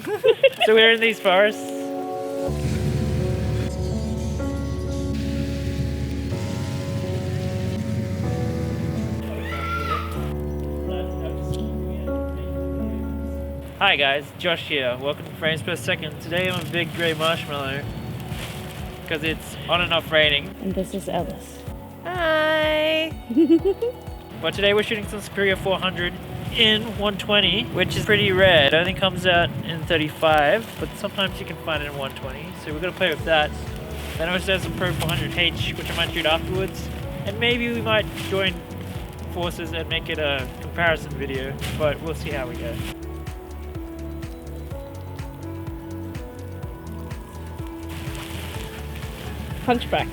So we're in these forests. Hi guys, Josh here. Welcome to FramesPerSecond. Today I'm a big grey marshmallow because it's on and off raining. And this is Ellis. Hi! But today we're shooting some Superia 400 in 120, which is pretty rare. It only comes out in 35, but sometimes you can find it in 120. So we're gonna play with that. Then I also have some Pro 400H, which I might shoot afterwards. And maybe we might join forces and make it a comparison video, but we'll see how we go. Hunchback.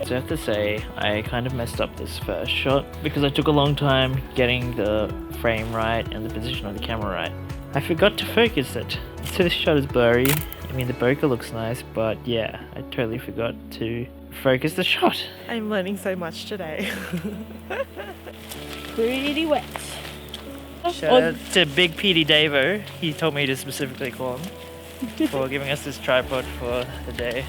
So I have to say, I kind of messed up this first shot because I took a long time getting the frame right and the position of the camera right. I forgot to focus it. So this shot is blurry. I mean, the bokeh looks nice, but yeah, I totally forgot to focus the shot. I'm learning so much today. Pretty wet. Shout out to Big PD Davo. He told me to specifically call him for giving us this tripod for the day,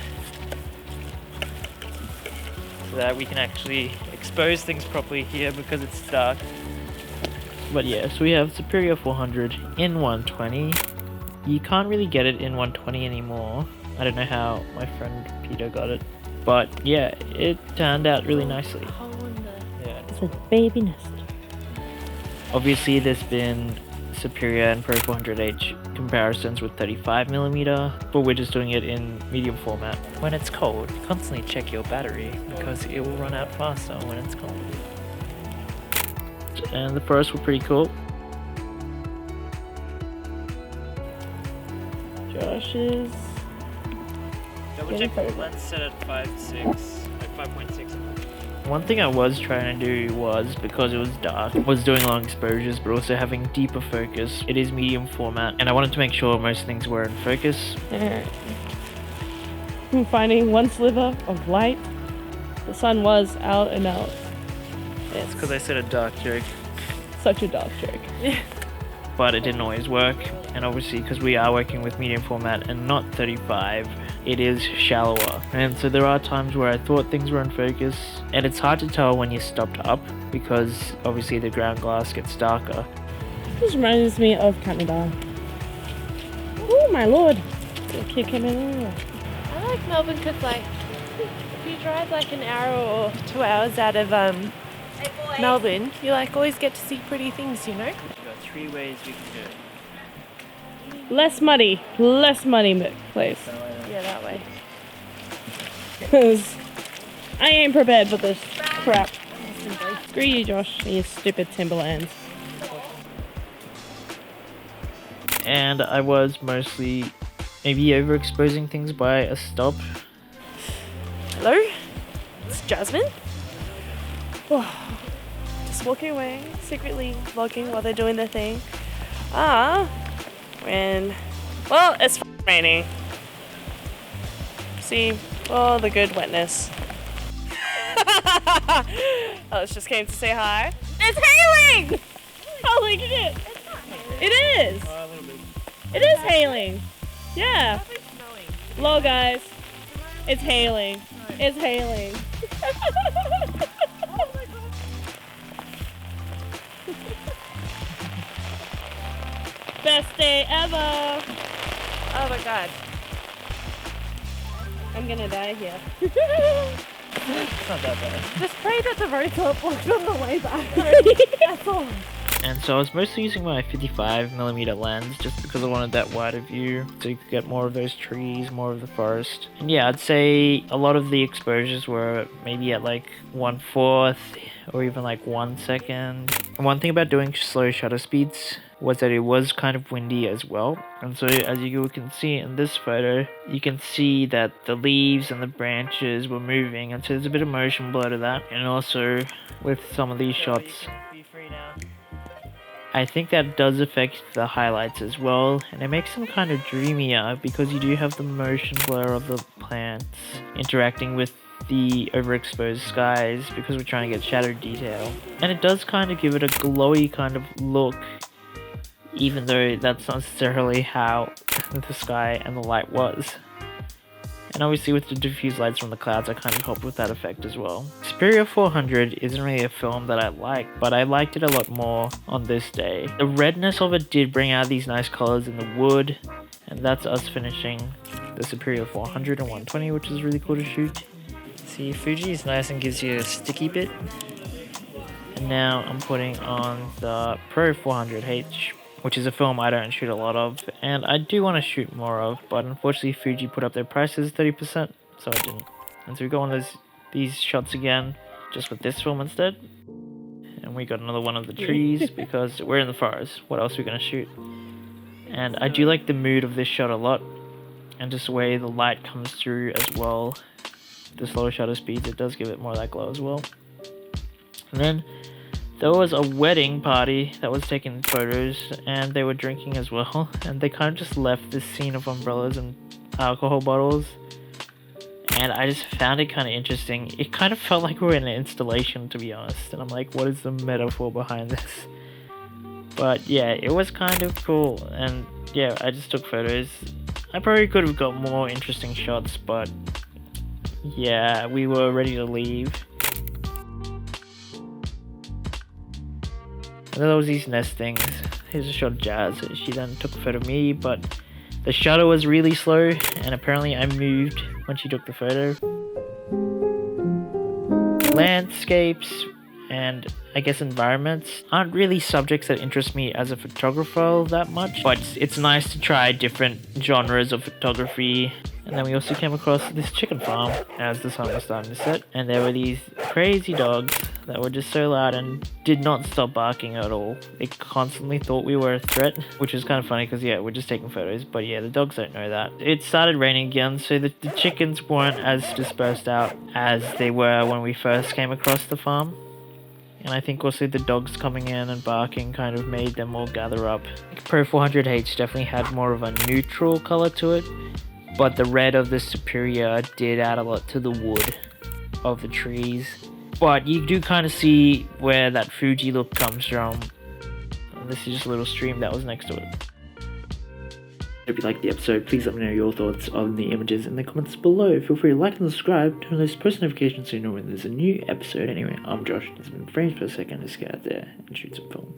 so that we can actually expose things properly here because it's dark. But yeah, so we have Superia 400 in 120. You can't really get it in 120 anymore. I don't know how my friend Peter got it, but yeah, it turned out really nicely. Yeah. It's a baby nest. Obviously there's been Superia and Pro 400H comparisons with 35mm, but we're just doing it in medium format. When it's cold, constantly check your battery because it will run out faster when it's cold. And the forests were pretty cool. Josh is... Double check the lens set at 5.6, like 5.6. One thing I was trying to do was, because it was dark, was doing long exposures but also having deeper focus. It is medium format and I wanted to make sure most things were in focus. I'm finding one sliver of light. The sun was out and out. It's because I said a dark joke. Such a dark joke. But it didn't always work, and obviously because we are working with medium format and not 35, it is shallower. And so there are times where I thought things were in focus, and it's hard to tell when you're stopped up because obviously the ground glass gets darker. This reminds me of Canada. Oh my lord! The kid came in. I like Melbourne because, like, if you drive like an hour or 2 hours out of Melbourne, you like always get to see pretty things, you know? We've got 3 ways we can go. Less money, Mick, please. Yeah, that way. Because I ain't prepared for this crap. Screw you, Josh, and your stupid Timberlands. And I was mostly maybe overexposing things by a stop. Hello? It's Jasmine. Just walking away, secretly vlogging while they're doing their thing. Well, it's raining. See, all the good wetness. Alice just came to say hi. It's hailing! Holy shit! It is! A little bit. It is hailing! Yeah! Lol, guys. It's hailing. It's hailing. Best day ever! Oh my god. I'm gonna die here. It's not that bad. Just pray that the road's not blocked on the way back. That's all. And so I was mostly using my 55mm lens just because I wanted that wider view so you could get more of those trees, more of the forest. And yeah, I'd say a lot of the exposures were maybe at like 1/4 or even like 1 second. And one thing about doing slow shutter speeds was that it was kind of windy as well. And so as you can see in this photo, you can see that the leaves and the branches were moving, and so there's a bit of motion blur to that. And also with some of these shots, I think that does affect the highlights as well, and it makes them kind of dreamier because you do have the motion blur of the plants interacting with the overexposed skies because we're trying to get shadow detail. And it does kind of give it a glowy kind of look even though that's not necessarily how the sky and the light was. And obviously with the diffuse lights from the clouds, I kind of helped with that effect as well. Superia 400 isn't really a film that I like, but I liked it a lot more on this day. The redness of it did bring out these nice colors in the wood, and that's us finishing the Superia 400 and 120, which is really cool to shoot. See, Fuji is nice and gives you a sticky bit. And now I'm putting on the Pro 400H, which is a film I don't shoot a lot of, and I do want to shoot more of, but unfortunately Fuji put up their prices 30%, so I didn't. And so we go on these shots again, just with this film instead. And we got another one of the trees, because we're in the forest, what else are we going to shoot? And I do like the mood of this shot a lot, and just the way the light comes through as well. The slower shutter speeds, it does give it more of that glow as well. And then there was a wedding party that was taking photos, and they were drinking as well, and they kind of just left this scene of umbrellas and alcohol bottles, and I just found it kind of interesting. It kind of felt like we were in an installation, to be honest, and I'm like, what is the metaphor behind this? But yeah, it was kind of cool, and yeah, I just took photos. I probably could have got more interesting shots, but yeah, we were ready to leave. And then there was these nestings. Here's a shot of Jazz. She then took a photo of me, but the shutter was really slow, and apparently I moved when she took the photo. Landscapes and I guess environments aren't really subjects that interest me as a photographer that much, but it's nice to try different genres of photography. And then we also came across this chicken farm as the sun was starting to set, and there were these crazy dogs that were just so loud and did not stop barking at all. They constantly thought we were a threat, which was kind of funny because yeah, we're just taking photos, but yeah, the dogs don't know that. It started raining again, so the chickens weren't as dispersed out as they were when we first came across the farm. And I think also the dogs coming in and barking kind of made them all gather up. Pro 400H definitely had more of a neutral color to it, but the red of the Superia did add a lot to the wood of the trees. But you do kind of see where that Fuji look comes from. And this is just a little stream that was next to it. If you liked the episode, please let me know your thoughts on the images in the comments below. Feel free to like and subscribe, turn those post notifications so you know when there's a new episode. Anyway, I'm Josh, this has been Frames Per Second. Let's get out there and shoot some film.